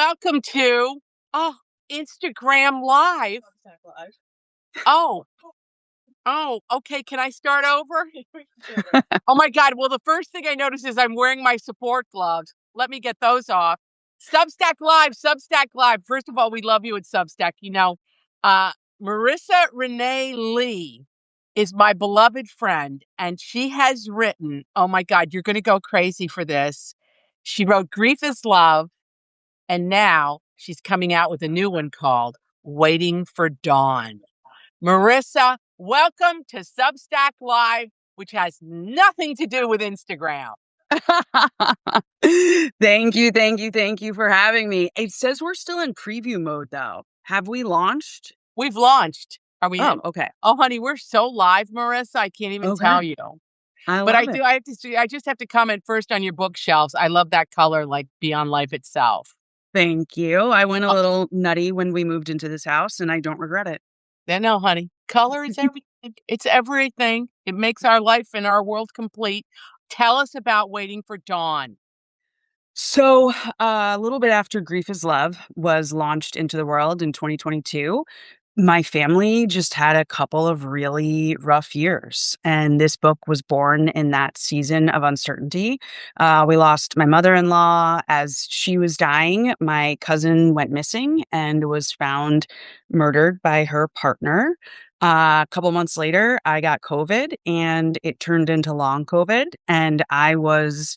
welcome to Instagram Live. Oh, okay. Can I start over? Oh my God. Well, the first thing I notice is I'm wearing my support gloves. Let me get those off. Substack Live, Substack Live. First of all, we love you at Substack. Uh, Marisa Renee Lee is my beloved friend, and she has written, oh my God, you're going to go crazy for this. She wrote Grief is Love. And now she's coming out with a new one called Waiting for Dawn. Marissa, welcome to Substack Live, which has nothing to do with Instagram. Thank you for having me. It says we're still in preview mode, though. Have we launched? We've launched. Are we in? Okay. Oh, honey, we're so live, Marissa. I can't even tell you. I But love it. I just have to comment first on your bookshelves. I love that color, like Beyond Life itself. Thank you. I went a little nutty when we moved into this house, and I don't regret it. No, honey. Color is everything. It's everything. It makes our life and our world complete. Tell us about Waiting for Dawn. So, a little bit after Grief is Love was launched into the world in 2022, my family just had a couple of really rough years. And this book was born in that season of uncertainty. We lost my mother in law as she was dying. My cousin went missing and was found murdered by her partner. A couple months later, I got COVID and it turned into long COVID. And I was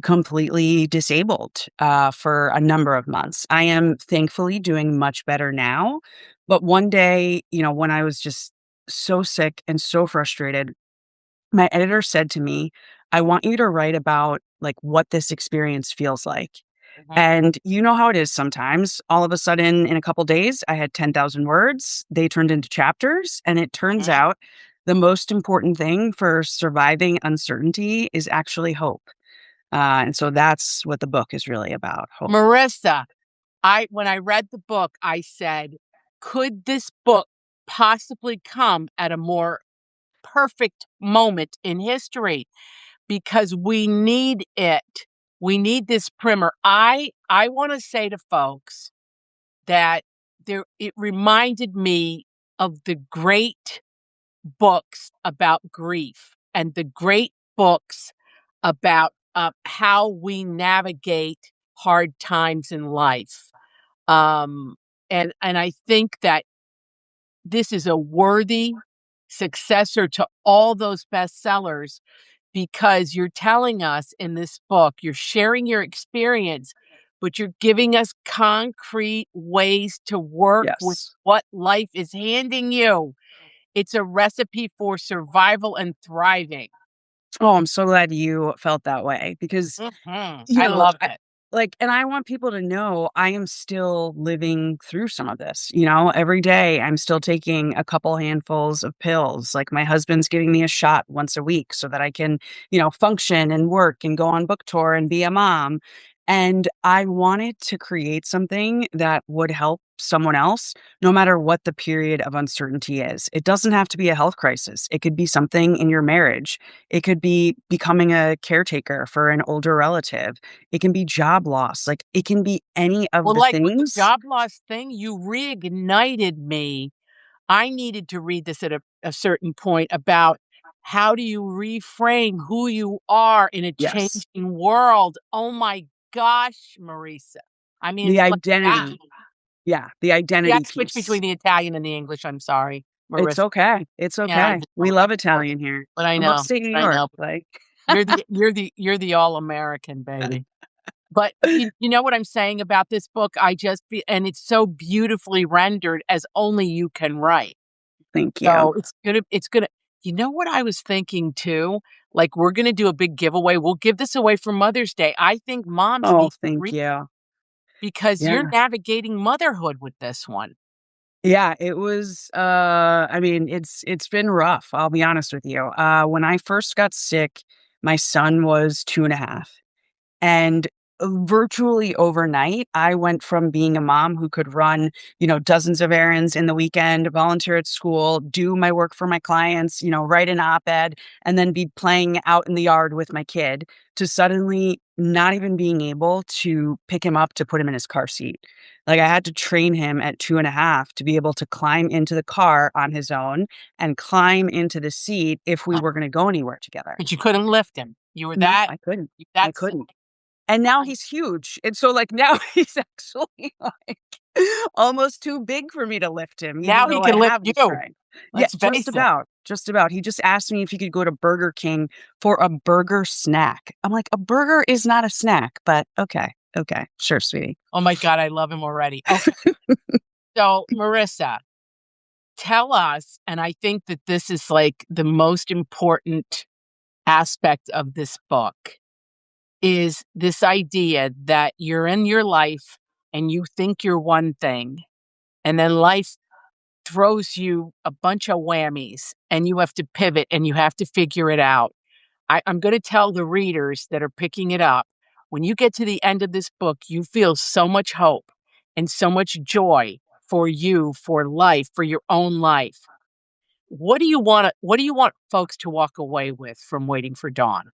completely disabled for a number of months. I am thankfully doing much better now. But one day, when I was just so sick and so frustrated, my editor said to me, I want you to write about like what this experience feels like. Mhm. And you know how it is sometimes. All of a sudden, in a couple days, I had 10,000 words. They turned into chapters. And it turns out the most important thing for surviving uncertainty is actually hope. And so that's what the book is really about. Hope. Marissa, when I read the book, I said, could this book possibly come at a more perfect moment in history? Because we need it. We need this primer. I want to say to folks that it reminded me of the great books about grief and the great books about how we navigate hard times in life. And I think that this is a worthy successor to all those bestsellers because you're telling us in this book, you're sharing your experience, but you're giving us concrete ways to work with Yes. what life is handing you. It's a recipe for survival and thriving. Oh, I'm so glad you felt that way because, I love it. and I want people to know I am still living through some of this. Every day I'm still taking a couple handfuls of pills. Like my husband's giving me a shot once a week so that I can, function and work and go on book tour and be a mom. And I wanted to create something that would help someone else, no matter what the period of uncertainty is. It doesn't have to be a health crisis. It could be something in your marriage. It could be becoming a caretaker for an older relative. It can be job loss. Like it can be any of the With the things. job loss thing, you reignited me. I needed to read this at a certain point about how do you reframe who you are in a Yes. changing world. Oh my gosh, Marisa. I mean, The it's like, identity. Yeah. The yeah, identity I switch piece. between the Italian and the English. I'm sorry, It's Marissa. okay. It's Yeah, I okay. We know. love Italian here. But I I'm know. upstate New I York. know. Like, You're the all-American, baby. But you know what I'm saying about this book? And it's so beautifully rendered as only you can write. thank you. So it's gonna. You know what I was thinking too? Like we're gonna do a big giveaway. We'll give this away for Mother's Day. I think moms Oh, need to thank read you. because you're Yeah. navigating motherhood with this one. Yeah, it was it's been rough, I'll be honest with you. When I first got sick, my son was 2.5. And virtually overnight, I went from being a mom who could run, dozens of errands in the weekend, volunteer at school, do my work for my clients, write an op-ed, and then be playing out in the yard with my kid, to suddenly not even being able to pick him up to put him in his car seat. Like, I had to train him at 2.5 to be able to climb into the car on his own and climb into the seat if we were going to go anywhere together. But you couldn't lift him. You were No, that I couldn't. I that slow. couldn't. And now he's huge. And so, like, now he's actually, like, almost too big for me to lift him, even Now he though I can lift have been you. trying. Yeah, Let's just face it. about, just about. He just asked me if he could go to Burger King for a burger snack. I'm like, "A burger is not a snack, but okay, okay. Sure, sweetie." Oh my God, I love him already. Okay. So, Marissa, tell us, and I think that this is like the most important aspect of this book, is this idea that you're in your life and you think you're one thing, and then life throws you a bunch of whammies and you have to pivot and you have to figure it out. I'm going to tell the readers that are picking it up, when you get to the end of this book, you feel so much hope and so much joy for you, for life, for your own life. What do you want folks to walk away with from Waiting for Dawn?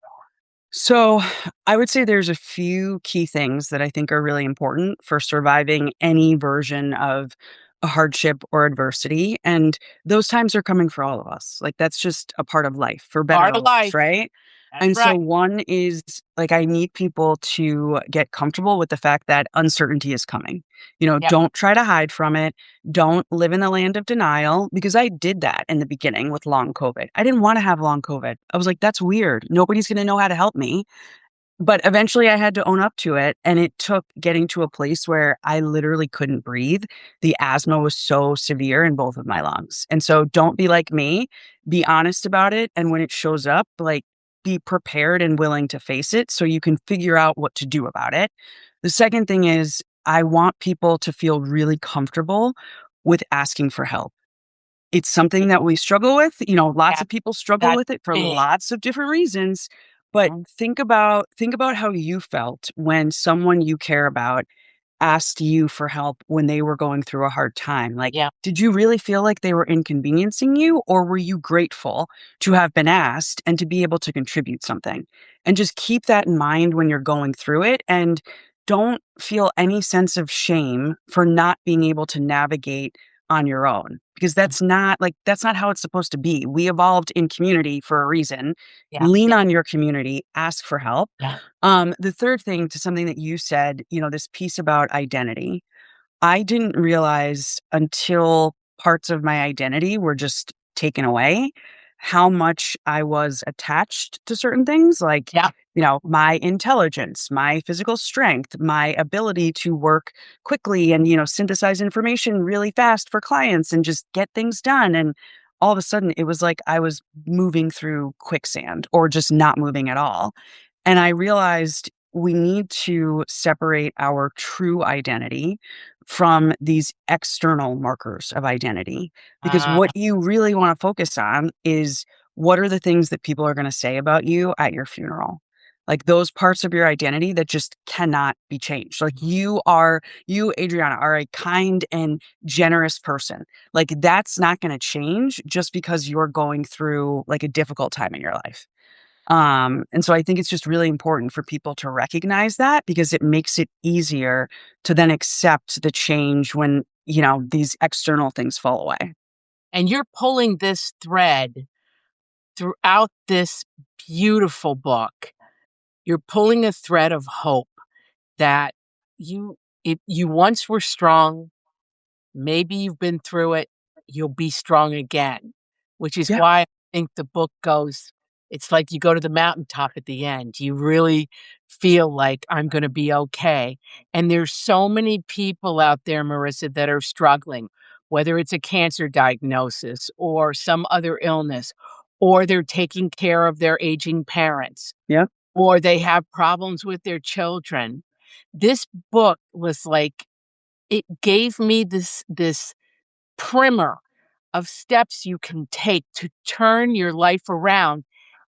So, I would say there's a few key things that I think are really important for surviving any version of a hardship or adversity. And those times are coming for all of us. Like, that's just a part of life, for better Part or of worse, life. right? That's And so, right. one is like, I need people to get comfortable with the fact that uncertainty is coming. Yep. Don't try to hide from it. Don't live in the land of denial, because I did that in the beginning with long COVID. I didn't want to have long COVID. I was like, that's weird. Nobody's going to know how to help me. But eventually I had to own up to it, and it took getting to a place where I literally couldn't breathe. The asthma was so severe in both of my lungs. And so don't be like me, be honest about it, and when it shows up, like, be prepared and willing to face it so you can figure out what to do about it. The second thing is, I want people to feel really comfortable with asking for help. It's something that we struggle with. Lots That of people struggle that's with it for big. lots of different reasons, but Mhm. think about how you felt when someone you care about asked you for help when they were going through a hard time. Like, Yeah. did you really feel like they were inconveniencing you, or were you grateful to have been asked and to be able to contribute something? And just keep that in mind when you're going through it, and don't feel any sense of shame for not being able to navigate on your own, because Mhm. that's not how it's supposed to be. We evolved in community for a reason. Yeah. Lean on your community, ask for help. Yeah. The third thing, to something that you said, this piece about identity, I didn't realize until parts of my identity were just taken away, how much I was attached to certain things, like, Yeah. my intelligence, my physical strength, my ability to work quickly and, synthesize information really fast for clients and just get things done. And all of a sudden, it was like I was moving through quicksand or just not moving at all. And I realized we need to separate our true identity from these external markers of identity. Because Uh, what you really want to focus on is, what are the things that people are going to say about you at your funeral? Like, those parts of your identity that just cannot be changed. Like, you, Adriana, are a kind and generous person. Like, that's not going to change just because you're going through like a difficult time in your life. And so I think it's just really important for people to recognize that, because it makes it easier to then accept the change when, these external things fall away. and you're pulling this thread throughout this beautiful book. You're pulling a thread of hope that you if you once were strong, maybe you've been through it, you'll be strong again, which is Yeah. why I think the book goes, it's like you go to the mountaintop at the end. You really feel like I'm going to be okay. And there's so many people out there, Marissa, that are struggling, whether it's a cancer diagnosis or some other illness, or they're taking care of their aging parents, Yeah. or they have problems with their children. This book was like, it gave me this primer of steps you can take to turn your life around.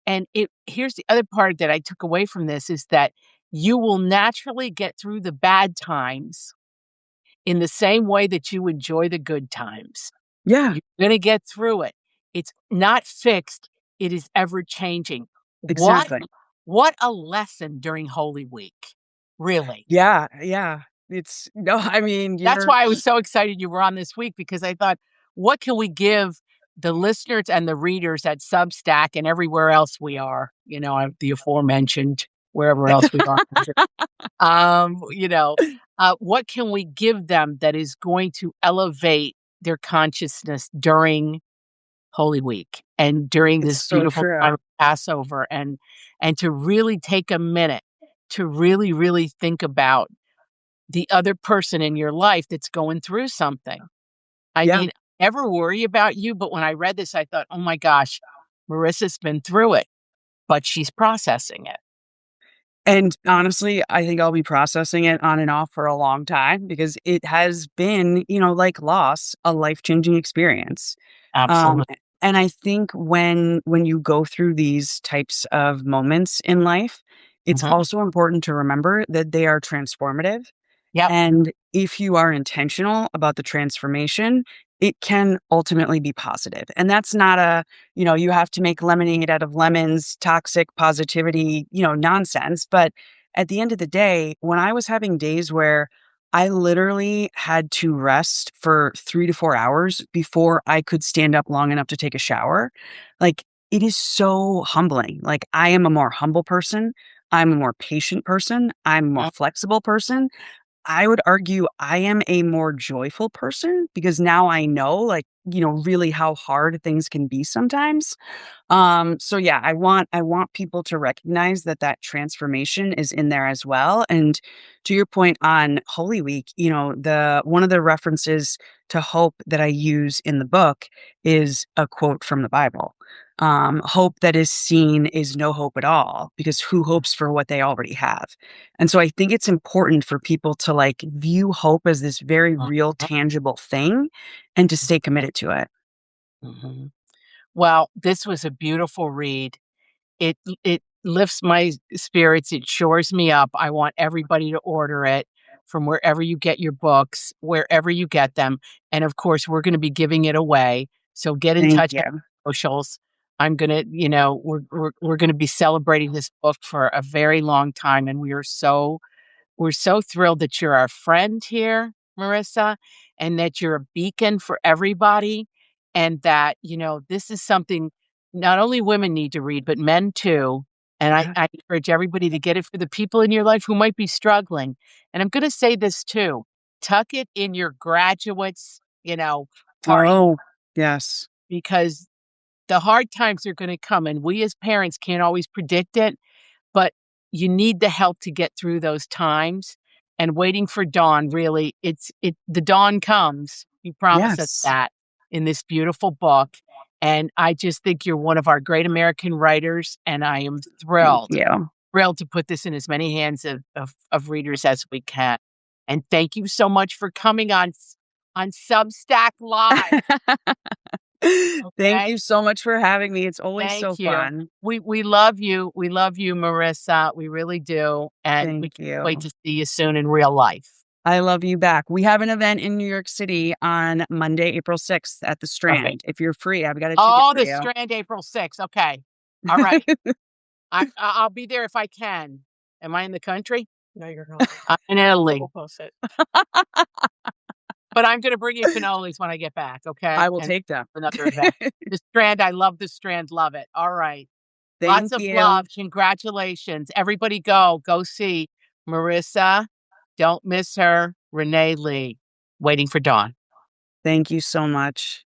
And it here's the other part that I took away from this, is that you will naturally get through the bad times in the same way that you enjoy the good times. Yeah, You're gonna get through it. It's not fixed, it is ever changing. exactly. What a lesson during Holy Week, really. Yeah, yeah. It's no, I mean, That's you're why I was so excited you were on this week because I thought, what can we give the listeners and the readers at Substack and everywhere else we are, the aforementioned, wherever else we are. What can we give them that is going to elevate their consciousness during Holy Week and during it's this so beautiful true. time of Passover and to really take a minute to really, really think about the other person in your life that's going through something. I Yeah. mean, I never worry about you, but when I read this, I thought, "Oh my gosh, Marissa's been through it, but she's processing it." And honestly, I think I'll be processing it on and off for a long time because it has been, like loss, a life-changing experience. Um, Absolutely. and I think when you go through these types of moments in life, it's Mhm. also important to remember that they are transformative. Yep. And if you are intentional about the transformation, it can ultimately be positive. And that's not you have to make lemonade out of lemons, toxic positivity, nonsense. But at the end of the day, when I was having days where I literally had to rest for 3 to 4 hours before I could stand up long enough to take a shower, like it is so humbling. Like I am a more humble person. I'm a more patient person. I'm a more Mhm. flexible person. I would argue I am a more joyful person because now I know, like, really how hard things can be sometimes. So yeah, I want people to recognize that that transformation is in there as well. And to your point on Holy Week, the one of the references to hope that I use in the book is a quote from the Bible. Hope that is seen is no hope at all because who hopes for what they already have? And so I think it's important for people to like view hope as this very real, Mhm. tangible thing and to stay committed to it. Mhm. Well, this was a beautiful read. It lifts my spirits, it shores me up. I want everybody to order it from wherever you get your books, wherever you get them, and of course, we're gonna be giving it away, so get in Thank touch on you. socials. I'm gonna we're gonna be celebrating this book for a very long time, and we're so thrilled that you're our friend here, Marissa, and that you're a beacon for everybody, and that, this is something not only women need to read, but men too. And I, Yeah. I encourage everybody to get it for the people in your life who might be struggling. And I'm going to say this too, tuck it in your graduates, party Oh, yes. because the hard times are going to come. And we as parents can't always predict it, but you need the help to get through those times, and waiting for dawn, really, the dawn comes. You promise us Yes. that in this beautiful book, and I just think you're one of our great American writers, and I am Thank thrilled, you. thrilled to put this in as many hands of readers as we can, and thank you so much for coming on Substack Live, Thank okay? you so much for having me. It's always so Thank you. fun. We love you. We love you, Marissa. We really do, and we Thank can't wait you. to see you soon in real life. I love you back. We have an event in New York City on Monday, April 6th at the Perfect. Strand. If you're free, I've got a ticket Oh, for the you. Strand, April 6th. Okay. All right. I'll be there if I can. Am I in the country? No, you're not. I'm in Italy. We'll post it. But I'm gonna bring you cannolis when I get back, okay? I will And take them. another event. The Strand, I love the Strand, love it. All right. Lots Thank of you. love. Congratulations. Everybody go see Marissa. Don't miss her. Renee Lee. Waiting for Dawn. Thank you so much.